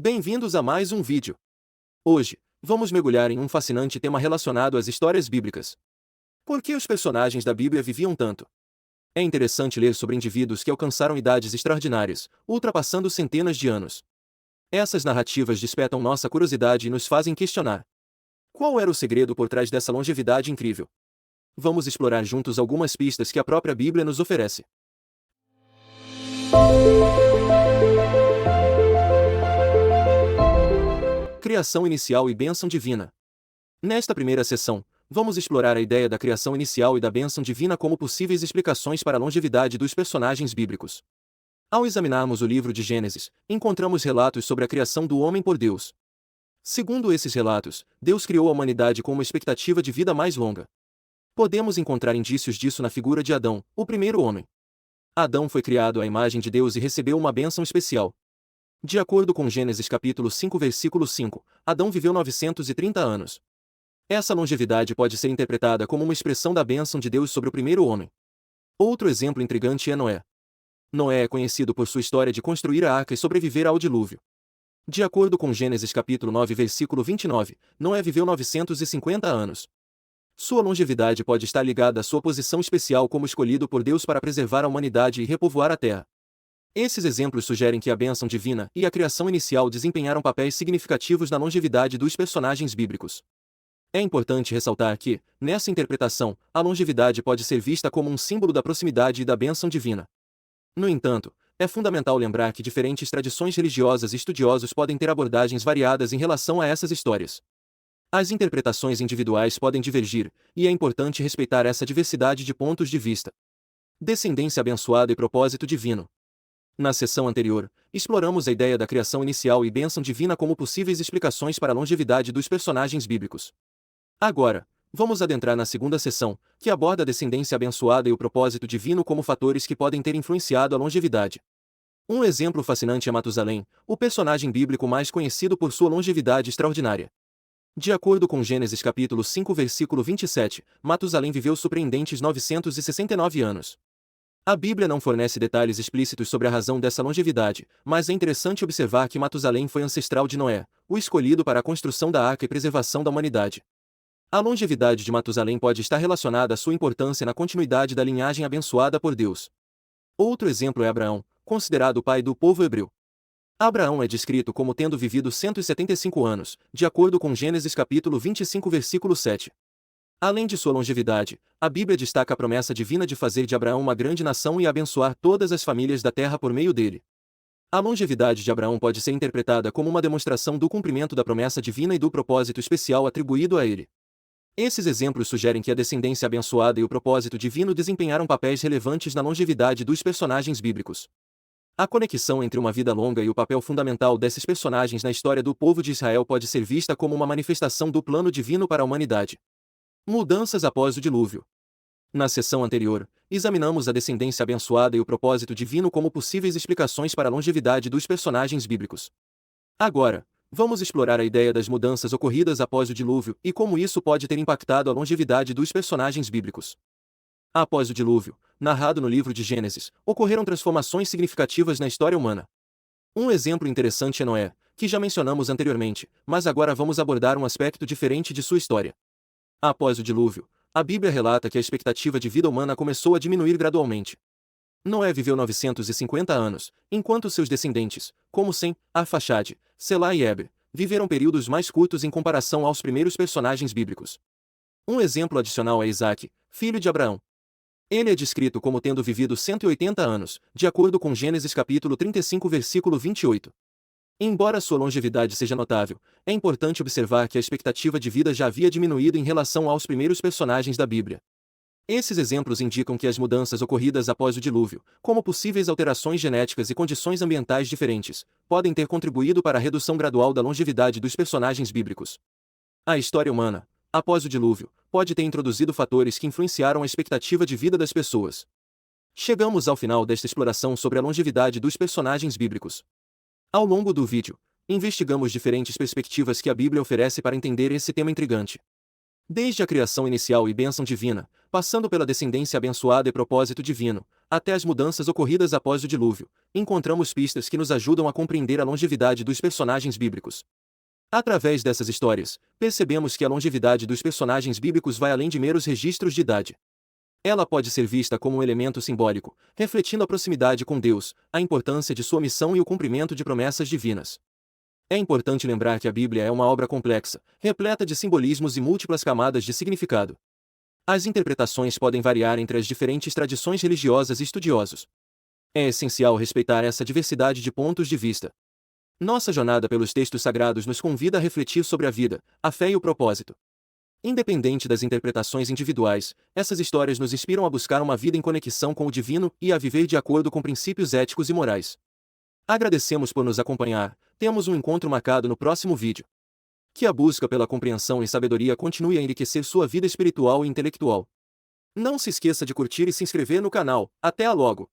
Bem-vindos a mais um vídeo. Hoje, vamos mergulhar em um fascinante tema relacionado às histórias bíblicas. Por que os personagens da Bíblia viviam tanto? É interessante ler sobre indivíduos que alcançaram idades extraordinárias, ultrapassando centenas de anos. Essas narrativas despertam nossa curiosidade e nos fazem questionar: qual era o segredo por trás dessa longevidade incrível? Vamos explorar juntos algumas pistas que a própria Bíblia nos oferece. Criação inicial e bênção divina. Nesta primeira sessão, vamos explorar a ideia da criação inicial e da bênção divina como possíveis explicações para a longevidade dos personagens bíblicos. Ao examinarmos o livro de Gênesis, encontramos relatos sobre a criação do homem por Deus. Segundo esses relatos, Deus criou a humanidade com uma expectativa de vida mais longa. Podemos encontrar indícios disso na figura de Adão, o primeiro homem. Adão foi criado à imagem de Deus e recebeu uma bênção especial. De acordo com Gênesis capítulo 5 versículo 5, Adão viveu 930 anos. Essa longevidade pode ser interpretada como uma expressão da bênção de Deus sobre o primeiro homem. Outro exemplo intrigante é Noé. Noé é conhecido por sua história de construir a arca e sobreviver ao dilúvio. De acordo com Gênesis capítulo 9 versículo 29, Noé viveu 950 anos. Sua longevidade pode estar ligada à sua posição especial como escolhido por Deus para preservar a humanidade e repovoar a terra. Esses exemplos sugerem que a bênção divina e a criação inicial desempenharam papéis significativos na longevidade dos personagens bíblicos. É importante ressaltar que, nessa interpretação, a longevidade pode ser vista como um símbolo da proximidade e da bênção divina. No entanto, é fundamental lembrar que diferentes tradições religiosas e estudiosos podem ter abordagens variadas em relação a essas histórias. As interpretações individuais podem divergir, e é importante respeitar essa diversidade de pontos de vista. Descendência abençoada e propósito divino. Na sessão anterior, exploramos a ideia da criação inicial e bênção divina como possíveis explicações para a longevidade dos personagens bíblicos. Agora, vamos adentrar na segunda sessão, que aborda a descendência abençoada e o propósito divino como fatores que podem ter influenciado a longevidade. Um exemplo fascinante é Matusalém, o personagem bíblico mais conhecido por sua longevidade extraordinária. De acordo com Gênesis capítulo 5 versículo 27, Matusalém viveu surpreendentes 969 anos. A Bíblia não fornece detalhes explícitos sobre a razão dessa longevidade, mas é interessante observar que Matusalém foi ancestral de Noé, o escolhido para a construção da arca e preservação da humanidade. A longevidade de Matusalém pode estar relacionada à sua importância na continuidade da linhagem abençoada por Deus. Outro exemplo é Abraão, considerado o pai do povo hebreu. Abraão é descrito como tendo vivido 175 anos, de acordo com Gênesis capítulo 25 versículo 7. Além de sua longevidade, a Bíblia destaca a promessa divina de fazer de Abraão uma grande nação e abençoar todas as famílias da terra por meio dele. A longevidade de Abraão pode ser interpretada como uma demonstração do cumprimento da promessa divina e do propósito especial atribuído a ele. Esses exemplos sugerem que a descendência abençoada e o propósito divino desempenharam papéis relevantes na longevidade dos personagens bíblicos. A conexão entre uma vida longa e o papel fundamental desses personagens na história do povo de Israel pode ser vista como uma manifestação do plano divino para a humanidade. Mudanças após o dilúvio. Na sessão anterior, examinamos a descendência abençoada e o propósito divino como possíveis explicações para a longevidade dos personagens bíblicos. Agora, vamos explorar a ideia das mudanças ocorridas após o dilúvio e como isso pode ter impactado a longevidade dos personagens bíblicos. Após o dilúvio, narrado no livro de Gênesis, ocorreram transformações significativas na história humana. Um exemplo interessante é Noé, que já mencionamos anteriormente, mas agora vamos abordar um aspecto diferente de sua história. Após o dilúvio, a Bíblia relata que a expectativa de vida humana começou a diminuir gradualmente. Noé viveu 950 anos, enquanto seus descendentes, como Sem, Arfaxade, Selá e Eber, viveram períodos mais curtos em comparação aos primeiros personagens bíblicos. Um exemplo adicional é Isaque, filho de Abraão. Ele é descrito como tendo vivido 180 anos, de acordo com Gênesis capítulo 35 versículo 28. Embora sua longevidade seja notável, é importante observar que a expectativa de vida já havia diminuído em relação aos primeiros personagens da Bíblia. Esses exemplos indicam que as mudanças ocorridas após o dilúvio, como possíveis alterações genéticas e condições ambientais diferentes, podem ter contribuído para a redução gradual da longevidade dos personagens bíblicos. A história humana, após o dilúvio, pode ter introduzido fatores que influenciaram a expectativa de vida das pessoas. Chegamos ao final desta exploração sobre a longevidade dos personagens bíblicos. Ao longo do vídeo, investigamos diferentes perspectivas que a Bíblia oferece para entender esse tema intrigante. Desde a criação inicial e bênção divina, passando pela descendência abençoada e propósito divino, até as mudanças ocorridas após o dilúvio, encontramos pistas que nos ajudam a compreender a longevidade dos personagens bíblicos. Através dessas histórias, percebemos que a longevidade dos personagens bíblicos vai além de meros registros de idade. Ela pode ser vista como um elemento simbólico, refletindo a proximidade com Deus, a importância de sua missão e o cumprimento de promessas divinas. É importante lembrar que a Bíblia é uma obra complexa, repleta de simbolismos e múltiplas camadas de significado. As interpretações podem variar entre as diferentes tradições religiosas e estudiosos. É essencial respeitar essa diversidade de pontos de vista. Nossa jornada pelos textos sagrados nos convida a refletir sobre a vida, a fé e o propósito. Independente das interpretações individuais, essas histórias nos inspiram a buscar uma vida em conexão com o divino e a viver de acordo com princípios éticos e morais. Agradecemos por nos acompanhar, temos um encontro marcado no próximo vídeo. Que a busca pela compreensão e sabedoria continue a enriquecer sua vida espiritual e intelectual. Não se esqueça de curtir e se inscrever no canal. Até logo!